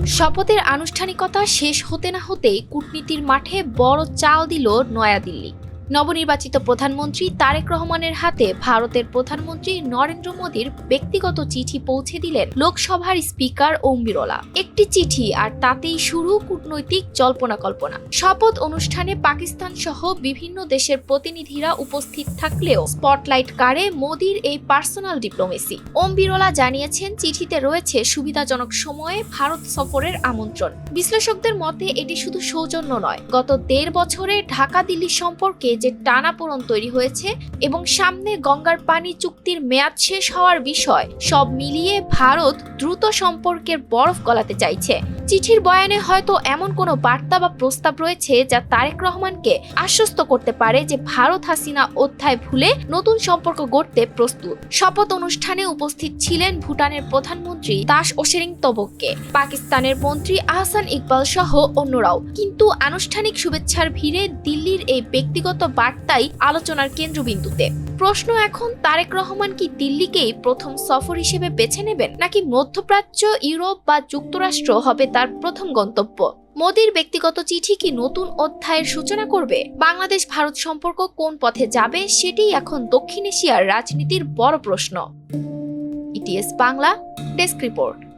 শপথের আনুষ্ঠানিকতা শেষ হতে না হতেই কূটনীতির মাঠে বড় চাল দিল নয়াদিল্লি। নবনির্বাচিত প্রধানমন্ত্রী তারেক রহমানের হাতে ভারতের প্রধানমন্ত্রী নরেন্দ্র মোদীর ব্যক্তিগত চিঠি পৌঁছে দিলেন লোকসভার স্পিকার ওম বিরলা। একটি চিঠি আর তাতেই শুরু কূটনৈতিক জল্পনা কল্পনা। শপথ অনুষ্ঠানে পাকিস্তান সহ বিভিন্ন দেশের প্রতিনিধিরা উপস্থিত থাকলেও স্পটলাইট কাড়ে মোদীর এই পার্সোনাল ডিপ্লোমেসি। ওম বিরলা জানিয়েছেন, চিঠিতে রয়েছে সুবিধাজনক সময়ে ভারত সফরের আমন্ত্রণ। বিশ্লেষকদের মতে এটি শুধু সৌজন্য নয়, গত ১.৫ বছরে ঢাকা দিল্লি সম্পর্কে যে টানাপোড়েন তৈরি হয়েছে এবং সামনে গঙ্গার পানি চুক্তির মেয়াদ শেষ হওয়ার বিষয়, সব মিলিয়ে ভারত দ্রুত সম্পর্কের বরফ গলাতে চাইছে। চিঠির বয়ানে হয়তো এমন কোনো বার্তা বা প্রস্তাব রয়েছে যা তারেক রহমানকে আশ্বস্ত করতে পারে যে ভারত হাসিনা অধ্যায় ভুলে নতুন সম্পর্ক গড়তে প্রস্তুত। শপথ অনুষ্ঠানে উপস্থিত ছিলেন ভুটানের প্রধানমন্ত্রী তাস ওসেরিং তবক্কে, পাকিস্তানের মন্ত্রী আহসান ইকবাল সহ অন্যরাও। কিন্তু আনুষ্ঠানিক শুভেচ্ছার ভিড়ে দিল্লির এই ব্যক্তিগত বার্তাই আলোচনার কেন্দ্রবিন্দুতে। প্রশ্ন এখন, তারেক রহমান কি দিল্লিকেই প্রথম সফর হিসেবে বেছে নেবেন, নাকি মধ্যপ্রাচ্য, ইউরোপ বা যুক্তরাষ্ট্র হবে তার প্রথম গন্তব্য? মোদীর ব্যক্তিগত চিঠি কি নতুন অধ্যায়ের সূচনা করবে? বাংলাদেশ ভারত সম্পর্ক কোন পথে যাবে, সেটিই এখন দক্ষিণ এশিয়ার রাজনীতির বড় প্রশ্ন। ETS Bangla desk report.